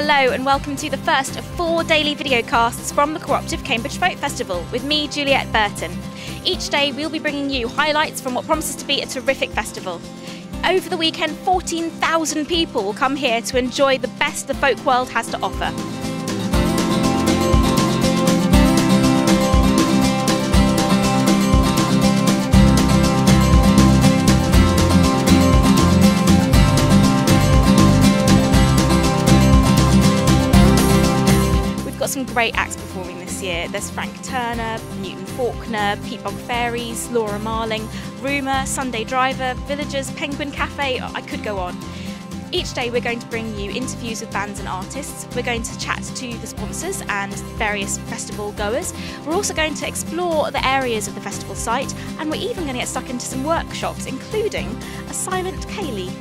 Hello and welcome to the first of 4 daily videocasts from the Co-Operative Cambridge Folk Festival with me, Juliet Burton. Each day we'll be bringing you highlights from what promises to be a terrific festival. Over the weekend, 14,000 people will come here to enjoy the best the folk world has to offer. Some great acts performing this year. There's Frank Turner, Newton Faulkner, Pete Bog Fairies, Laura Marling, Rumour, Sunday Driver, Villagers, Penguin Cafe, I could go on. Each day we're going to bring you interviews with bands and artists. We're going to chat to the sponsors and various festival goers. We're also going to explore the areas of the festival site, and we're even going to get stuck into some workshops, including a silent ceilidh.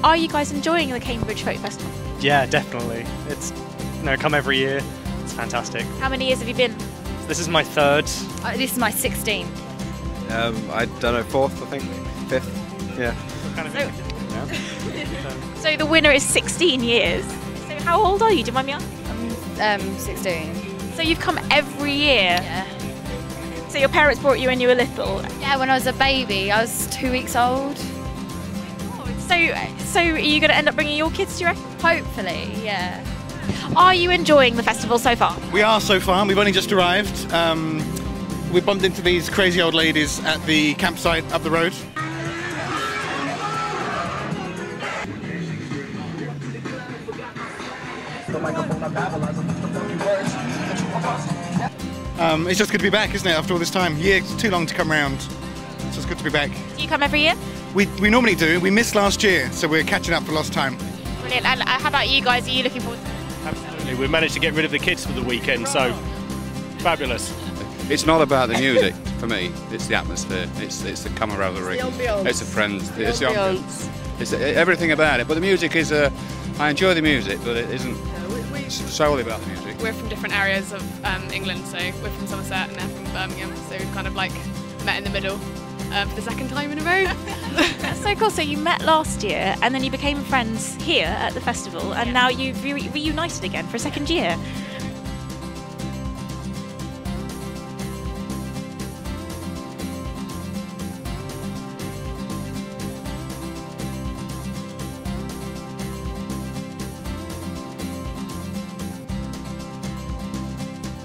Are you guys enjoying the Cambridge Folk Festival? Yeah, definitely. It's, come every year. It's fantastic. How many years have you been? This is my 3rd. This is my 16th. I don't know, 4th, I think, 5th. Yeah. So the winner is 16 years. So how old are you? Do you mind me asking? I'm 16. So you've come every year? Yeah. So your parents brought you when you were little? Yeah, when I was a baby. I was 2 weeks old. So are you going to end up bringing your kids, do you reckon? Hopefully, yeah. Are you enjoying the festival so far? We are so far. We've only just arrived. We bumped into these crazy old ladies at the campsite up the road. It's just good to be back, isn't it, after all this time? Yeah, it's too long to come round. So it's good to be back. Do you come every year? We normally do. We missed last year, so we're catching up for lost time. Brilliant. And how about you guys? Are you looking forward to it? Absolutely. We managed to get rid of the kids for the weekend, so fabulous. It's not about the music for me. It's the atmosphere. It's the camaraderie. It's the friends. It's the ambience. It's everything about it. But the music is. I enjoy the music, but it isn't solely about the music. We're from different areas of England, so we're from Somerset and they're from Birmingham. So we've kind of like met in the middle. For the 2nd time in a row. That's so cool. So you met last year and then you became friends here at the festival, and now you've reunited again for a 2nd year.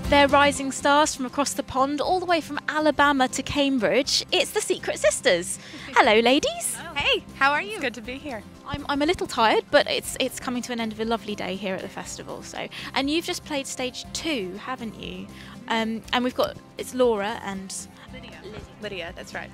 They're rising stars from across the pond, all the way from Alabama to Cambridge. It's the Secret Sisters. Hello, ladies. Oh. Hey, how are you? It's good to be here. I'm a little tired, but it's coming to an end of a lovely day here at the festival. So, and you've just played stage 2, haven't you? And it's Laura and Lydia, that's right.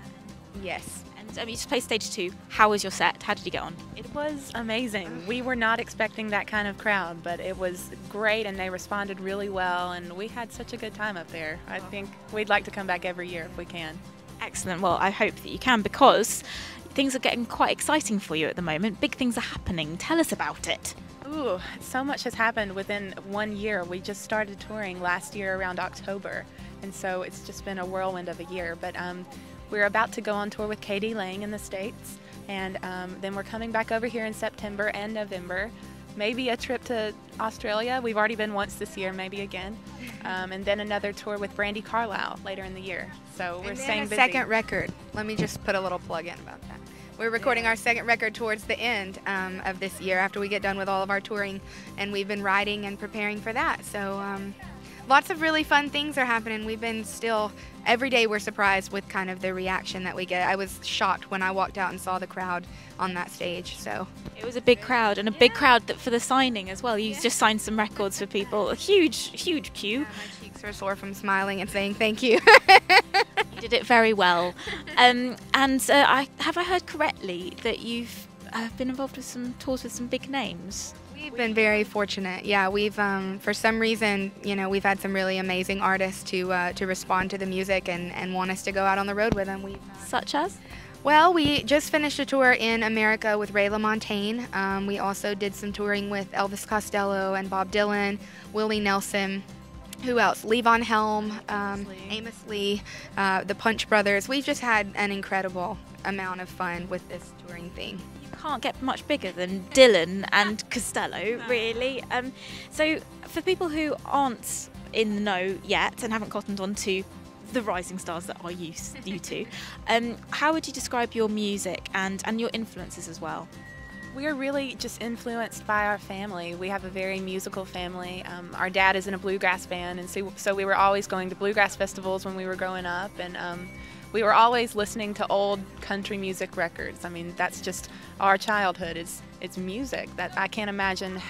Yes. And you just played stage 2. How was your set? How did you get on? It was amazing. We were not expecting that kind of crowd, but it was great and they responded really well and we had such a good time up there. I think we'd like to come back every year if we can. Excellent. Well, I hope that you can, because things are getting quite exciting for you at the moment. Big things are happening. Tell us about it. Ooh, so much has happened within 1 year. We just started touring last year around October, and so it's just been a whirlwind of a year. But we're about to go on tour with Katie Lang in the States, and then we're coming back over here in September and November. Maybe a trip to Australia. We've already been once this year, maybe again. And then another tour with Brandi Carlile later in the year. So we're staying busy. Second record. Let me just put a little plug in about that. We're recording our 2nd record towards the end of this year after we get done with all of our touring, and we've been writing and preparing for that. So lots of really fun things are happening. We've been every day we're surprised with kind of the reaction that we get. I was shocked when I walked out and saw the crowd on that stage. So it was a big crowd, and a big crowd for the signing as well. You just signed some records for people. A huge queue. My cheeks are sore from smiling and saying thank you. You did it very well. Have I heard correctly that you've been involved with some tours with some big names? We've been very fortunate. Yeah, we've for some reason, we've had some really amazing artists to respond to the music and want us to go out on the road with them. Such as? Well, we just finished a tour in America with Ray LaMontagne. We also did some touring with Elvis Costello and Bob Dylan, Willie Nelson, Who else? Levon Helm, Amos Lee, the Punch Brothers. We've just had an incredible amount of fun with this touring thing. You can't get much bigger than Dylan and Costello, really. So for people who aren't in the know yet and haven't cottoned on to the rising stars that are you two, how would you describe your music and your influences as well? We are really just influenced by our family. We have a very musical family. Our dad is in a bluegrass band, and so we were always going to bluegrass festivals when we were growing up, and we were always listening to old country music records. I mean, that's just our childhood. It's music. That I can't imagine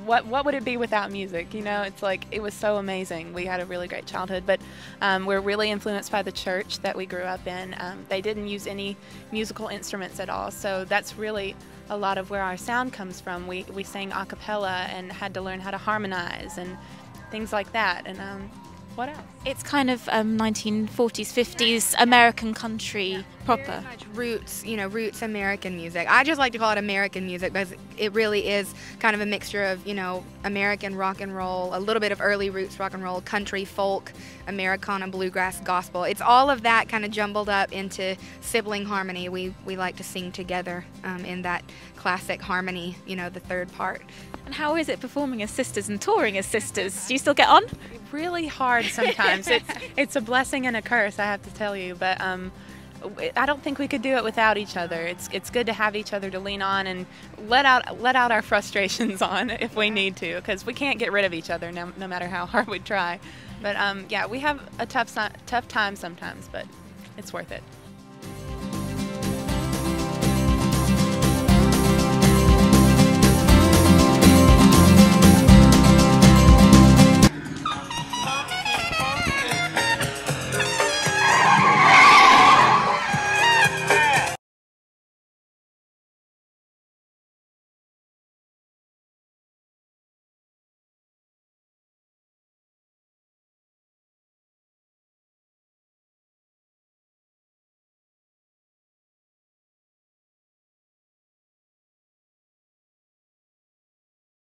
what would it be without music? You know, it's like, it was so amazing. We had a really great childhood, but we're really influenced by the church that we grew up in. They didn't use any musical instruments at all, so that's really a lot of where our sound comes from. We sang a cappella and had to learn how to harmonize and things like that. And what else? It's kind of 1940s, 50s American country proper. Very much roots American music. I just like to call it American music because it really is kind of a mixture of, American rock and roll, a little bit of early roots rock and roll, country, folk, Americana, bluegrass, gospel. It's all of that kind of jumbled up into sibling harmony. We like to sing together in that classic harmony, the third part. And how is it performing as sisters and touring as sisters? Do you still get on? Really hard sometimes. It's a blessing and a curse, I have to tell you, but I don't think we could do it without each other. It's good to have each other to lean on and let out our frustrations on if we need to, because we can't get rid of each other no matter how hard we try. But yeah, we have a tough time sometimes, but it's worth it.